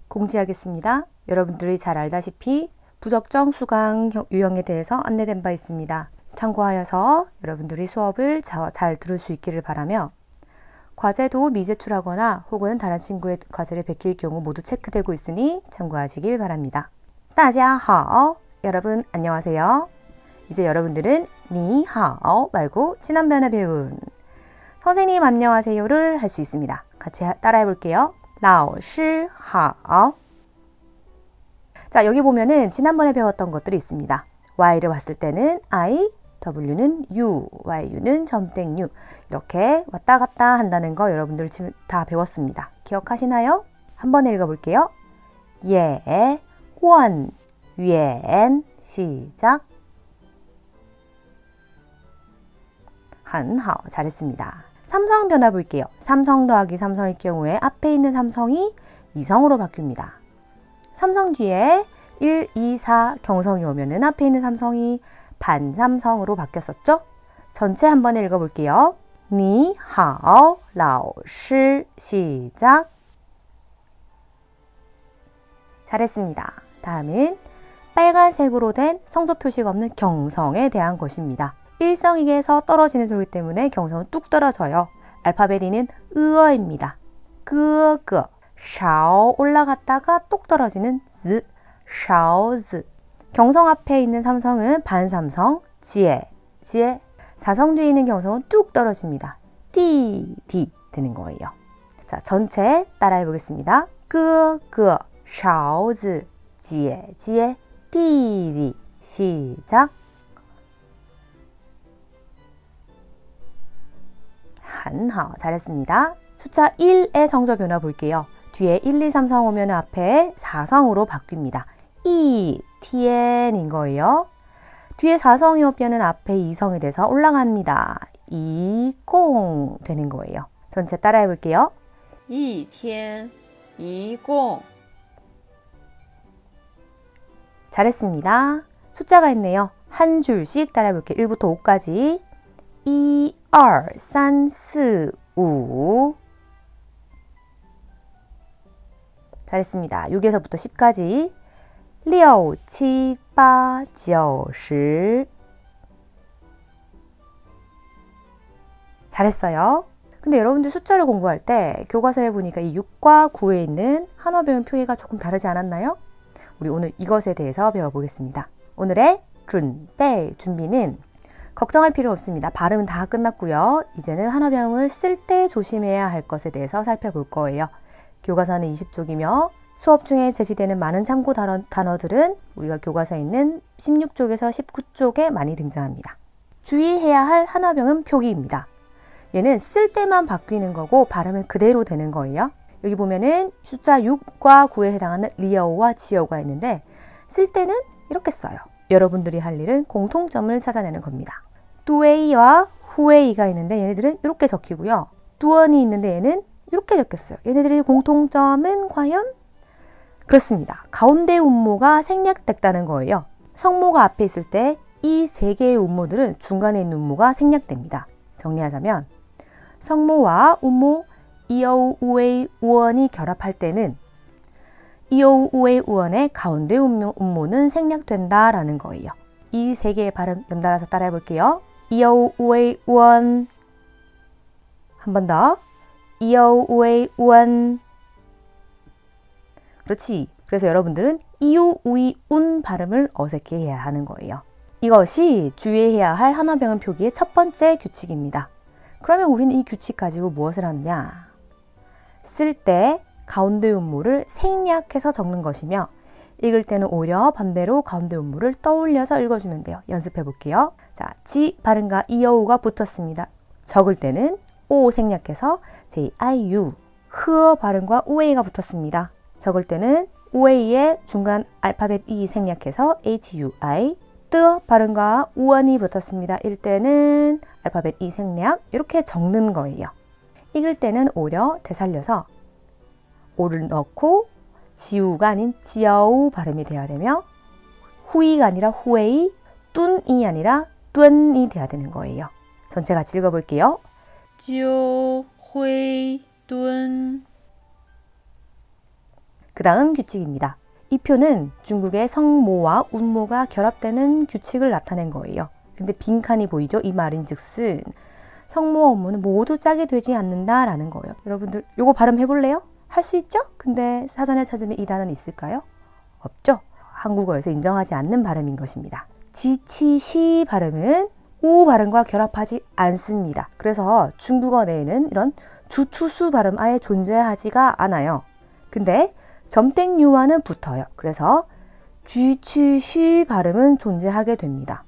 공지하겠습니다. 여러분들이 잘 알다시피 부적정 수강 유형에 대해서 안내된 바 있습니다. 참고하여서 여러분들이 수업을 잘 들을 수 있기를 바라며 과제도 미제출하거나 혹은 다른 친구의 과제를 베낄 경우 모두 체크되고 있으니 참고하시길 바랍니다. 大家好, 여러분 안녕하세요. 이제 여러분들은 니하오 말고 지난번에 배운 선생님 안녕하세요를 할 수 있습니다. 같이 따라해 볼게요. 老师好. 자, 여기 보면은 지난번에 배웠던 것들이 있습니다. Y를 봤을 때는 I, W는 U, YU는 점땡 U. 이렇게 왔다 갔다 한다는 거 여러분들 지금 다 배웠습니다. 기억하시나요? 한번 읽어볼게요. 예, 원, 연, 시작. 很好, 잘했습니다. 삼성 변화 볼게요. 삼성 더하기 삼성일 경우에 앞에 있는 삼성이 이성으로 바뀝니다. 삼성 뒤에 1, 2, 4 경성이 오면은 앞에 있는 삼성이 반삼성으로 바뀌었었죠? 전체 한번 읽어볼게요. 你好,老师, 시작. 잘했습니다. 다음은 빨간색으로 된 성조 표시가 없는 경성에 대한 것입니다. 일성이게에서 떨어지는 소리 때문에 경성은 뚝 떨어져요. 알파벳 E는 으어입니다. 끄, 샤오 올라갔다가 똑 떨어지는 즈, 샤오즈. 경성 앞에 있는 삼성은 반삼성, 지에. 사성 뒤에 있는 경성은 뚝 떨어집니다. 디 되는 거예요. 자, 전체 따라해 보겠습니다. 끄, 샤오즈, 지에, 디, 시작. 很好, 잘했습니다. 숫자 1의 성조 변화 볼게요. 뒤에 1, 2, 3, 4 오면 앞에 4성으로 바뀝니다. 이, 티엔인 거예요. 뒤에 4성이 오면 앞에 2성이 돼서 올라갑니다. 이공 되는 거예요. 전체 따라해 볼게요. 一天一共 잘했습니다. 숫자가 있네요. 한 줄씩 따라해 볼게요. 1부터 5까지. 1, 2, 3, 4, 5. 잘했습니다. 6에서부터 10까지. 6, 7, 8, 9, 10. 잘했어요. 근데 여러분들 숫자를 공부할 때 교과서에 보니까 이 6과 9에 있는 한어 배운 표기가 조금 다르지 않았나요? 우리 오늘 이것에 대해서 배워보겠습니다. 오늘의 준비는 걱정할 필요 없습니다. 발음은 다 끝났고요. 이제는 한어 배움을 쓸 때 조심해야 할 것에 대해서 살펴볼 거예요. 교과서는 20쪽이며 수업 중에 제시되는 많은 참고 단어들은 우리가 교과서에 있는 16쪽에서 19쪽에 많이 등장합니다. 주의해야 할 한어 배움 표기입니다. 얘는 쓸 때만 바뀌는 거고 발음은 그대로 되는 거예요. 여기 보면은 숫자 6과 9에 해당하는 리어우와 지어우가 있는데 쓸 때는 이렇게 써요. 여러분들이 할 일은 공통점을 찾아내는 겁니다. 뚜웨이와 후웨이가 있는데 얘네들은 이렇게 적히고요. 뚜원이 있는데 얘는 이렇게 적혔어요. 얘네들의 공통점은 과연? 그렇습니다. 가운데 운모가 생략됐다는 거예요. 성모가 앞에 있을 때 이 세 개의 운모들은 중간에 있는 운모가 생략됩니다. 정리하자면 성모와 운모 이어우, 우웨이, 우원이 결합할 때는 이어우, 우웨이, 우원의 가운데 운모는 생략된다라는 거예요. 이 세 개의 발음 연달아서 따라해 볼게요. 이어우, 우웨이, 우원. 한 번 더. 이어우, 우웨이, 우원. 그렇지. 그래서 여러분들은 이우, 우이, 운 발음을 어색해해야 하는 거예요. 이것이 주의해야 할 한어 배움 표기의 첫 번째 규칙입니다. 그러면 우리는 이 규칙 가지고 무엇을 하느냐? 쓸 때 가운데 운모를 생략해서 적는 것이며 읽을 때는 오히려 반대로 가운데 운모를 떠올려서 읽어주면 돼요. 연습해 볼게요. 자, 지 발음과 이어우가 붙었습니다. 적을 때는 오 생략해서 j, i, u, 흐어 발음과 우에이가 붙었습니다. 적을 때는 우에이의 중간 알파벳 e 생략해서 h, u, i, 뜨 발음과 우원이 붙었습니다. 읽을 때는 알파벳 e 생략 이렇게 적는 거예요. 읽을 때는 오히려 되살려서 오를 넣고 지우가 아닌 지어우 발음이 돼야 되며 후이가 아니라 후에이, 뚠이 아니라 뚠이 돼야 되는 거예요. 전체 같이 읽어볼게요. 揪灰蹲그 다음 규칙입니다. 이 표는 중국의 성모와 운모가 결합되는 규칙을 나타낸 거예요. 근데 빈칸이 보이죠? 이 말인즉슨 성모와 운모는 모두 짝이 되지 않는다라는 거예요. 여러분들 이거 발음해 볼래요? 할 수 있죠? 근데 사전에 찾으면 이 단어는 있을까요? 없죠? 한국어에서 인정하지 않는 발음인 것입니다. 지치시 발음은 우 발음과 결합하지 않습니다. 그래서 중국어 내에는 이런 주추수 발음 아예 존재하지가 않아요. 근데 점땡유와는 붙어요. 그래서 쥐취쉬 발음은 존재하게 됩니다.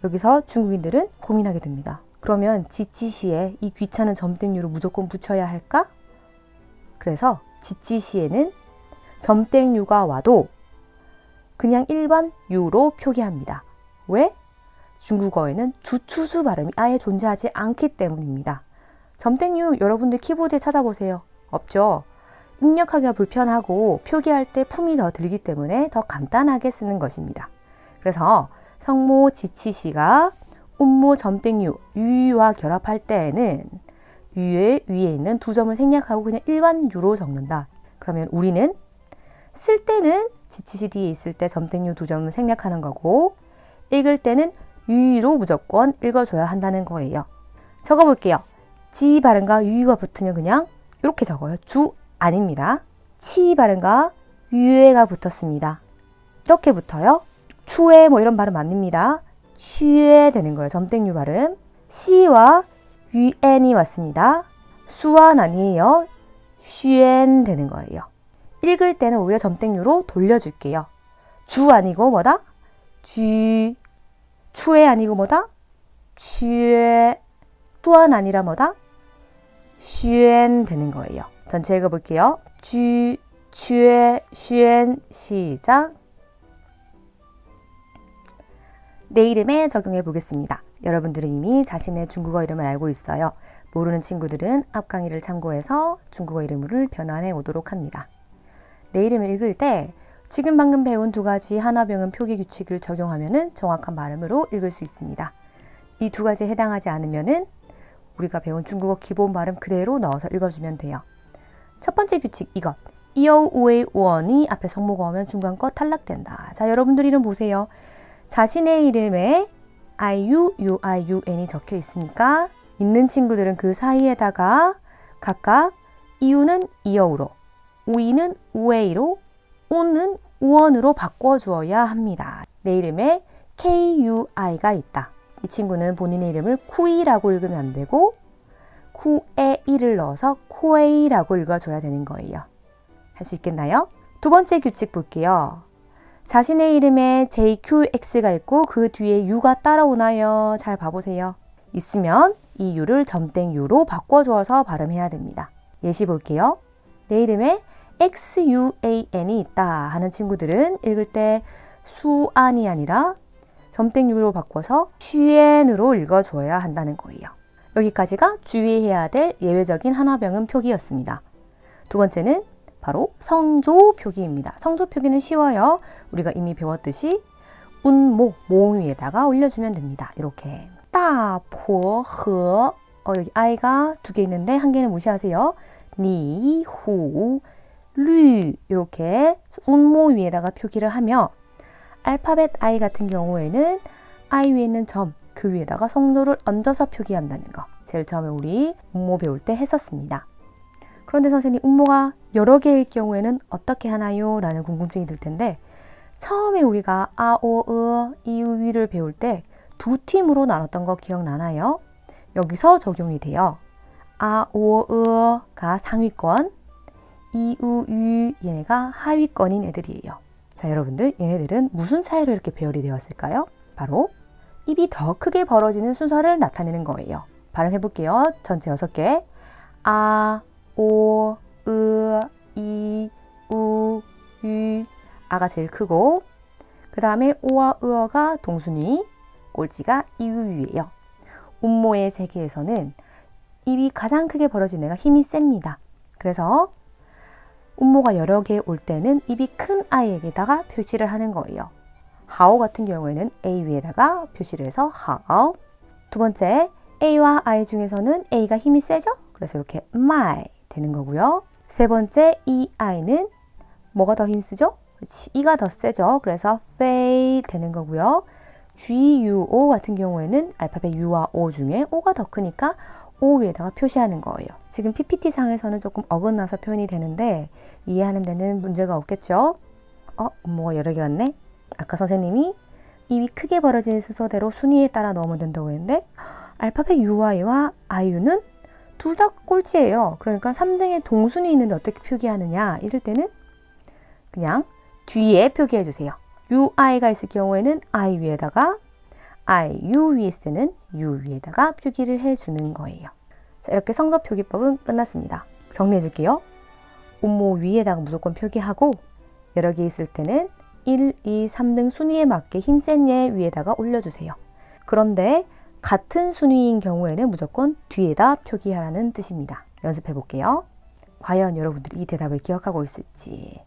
여기서 중국인들은 고민하게 됩니다. 그러면 지치시에 이 귀찮은 점땡유를 무조건 붙여야 할까? 그래서 지치시에는 점땡유가 와도 그냥 일반 유로 표기합니다. 왜? 중국어에는 주추수 발음이 아예 존재하지 않기 때문입니다. 점땡유 여러분들 키보드에 찾아보세요. 없죠? 입력하기가 불편하고 표기할 때 품이 더 들기 때문에 더 간단하게 쓰는 것입니다. 그래서 성모 지치시가 운모 점땡유 유와 결합할 때에는 유의 위에 있는 두 점을 생략하고 그냥 일반 유로 적는다. 그러면 우리는 쓸 때는 지치시 뒤에 있을 때 점땡유 두 점을 생략하는 거고 읽을 때는 유로 무조건 읽어줘야 한다는 거예요. 적어볼게요. 지 발음과 유가 붙으면 그냥 이렇게 적어요. 주 아닙니다. 치 발음과 유에가 붙었습니다. 이렇게 붙어요. 추에 뭐 이런 발음 아닙니다. 취에 되는 거예요. 점땡유 발음. 시와 유엔이 왔습니다. 수완 아니에요. 슈엔 되는 거예요. 읽을 때는 오히려 점땡유로 돌려줄게요. 주 아니고 뭐다? 쥐. 추에 아니고 뭐다? 취에. 수완 아니라 뭐다? 슈엔 되는 거예요. 전체 읽어볼게요. 쥐, 취에, 슈엔. 시작. 내 이름에 적용해 보겠습니다. 여러분들은 이미 자신의 중국어 이름을 알고 있어요. 모르는 친구들은 앞 강의를 참고해서 중국어 이름을 변환해 오도록 합니다. 내 이름을 읽을 때 지금 방금 배운 두 가지 한화병음 표기 규칙을 적용하면 정확한 발음으로 읽을 수 있습니다. 이 두 가지에 해당하지 않으면 우리가 배운 중국어 기본 발음 그대로 넣어서 읽어주면 돼요. 첫 번째 규칙 이것. 이어 우의 우언이 앞에 성모가 오면 중간 거 탈락된다. 자, 여러분들 이름 보세요. 자신의 이름에 IU, UIUN이 적혀 있으니까 있는 친구들은 그 사이에다가 각각 이유는 이어우로, 우이는 우에이로, 우는 우언으로 바꿔주어야 합니다. 내 이름에 KUI가 있다. 이 친구는 본인의 이름을 쿠이라고 읽으면 안 되고 쿠에이를 넣어서 코에이라고 읽어줘야 되는 거예요. 할 수 있겠나요? 두 번째 규칙 볼게요. 자신의 이름에 JQX가 있고 그 뒤에 U가 따라오나요? 잘 봐보세요. 있으면 이 U를 점땡U로 바꿔주어서 발음해야 됩니다. 예시 볼게요. 내 이름에 XUAN이 있다 하는 친구들은 읽을 때 수안이 아니라 점땡U로 바꿔서 슈엔으로 읽어줘야 한다는 거예요. 여기까지가 주의해야 될 예외적인 한화병음 표기였습니다. 두 번째는 바로 성조 표기입니다. 성조 표기는 쉬워요. 우리가 이미 배웠듯이 운모, 모음 위에다가 올려주면 됩니다. 이렇게 따, 포, 허 여기 아이가 두 개 있는데 한 개는 무시하세요. 니, 후, 류 이렇게 운모 위에다가 표기를 하며 알파벳 I 같은 경우에는 I 위에 있는 점, 그 위에다가 성조를 얹어서 표기한다는 거. 제일 처음에 우리 운모 배울 때 했었습니다. 그런데 선생님, 운모가 여러 개일 경우에는 어떻게 하나요? 라는 궁금증이 들 텐데 처음에 우리가 아, 오, 으, 이, 우, 위를 배울 때 두 팀으로 나눴던 거 기억나나요? 여기서 적용이 돼요. 아, 오, 으가 상위권, 이, 우, 유 얘네가 하위권인 애들이에요. 자, 여러분들 얘네들은 무슨 차이로 이렇게 배열이 되었을까요? 바로 입이 더 크게 벌어지는 순서를 나타내는 거예요. 발음해 볼게요. 전체 6개. 아, 오, 으, 이, 우, 유. 아가 제일 크고 그 다음에 오와 으어가 동순위, 꼴찌가 이유유예요. 운모의 세계에서는 입이 가장 크게 벌어진 애가 힘이 셉니다. 그래서 운모가 여러 개 올 때는 입이 큰 아이에게다가 표시를 하는 거예요. 하오 같은 경우에는 A 위에다가 표시를 해서 하오. 두 번째, A와 I 중에서는 A가 힘이 세죠? 그래서 이렇게 마이 되는 거고요. 세 번째, 이 I는 뭐가 더 힘쓰죠? 그렇지, 이가 더 세죠. 그래서 fade 되는 거고요. G, U, O 같은 경우에는 알파벳 U와 O 중에 O가 더 크니까 O 위에다가 표시하는 거예요. 지금 PPT 상에서는 조금 어긋나서 표현이 되는데 이해하는 데는 문제가 없겠죠? 뭐가 여러 개 왔네? 아까 선생님이 입이 크게 벌어지는 순서대로 순위에 따라 넣으면 된다고 했는데 알파벳 UI와 IU는 둘 다 꼴찌예요. 그러니까 3등에 동순위 있는데 어떻게 표기하느냐? 이럴 때는 그냥 뒤에 표기해 주세요. UI가 있을 경우에는 I 위에다가 IU VS는 U 위에다가 표기를 해주는 거예요. 자, 이렇게 성서 표기법은 끝났습니다. 정리해 줄게요. 음모 위에다가 무조건 표기하고 여러 개 있을 때는 1, 2, 3등 순위에 맞게 힘센 예 위에다가 올려주세요. 그런데 같은 순위인 경우에는 무조건 뒤에다 표기하라는 뜻입니다. 연습해 볼게요. 과연 여러분들이 이 대답을 기억하고 있을지.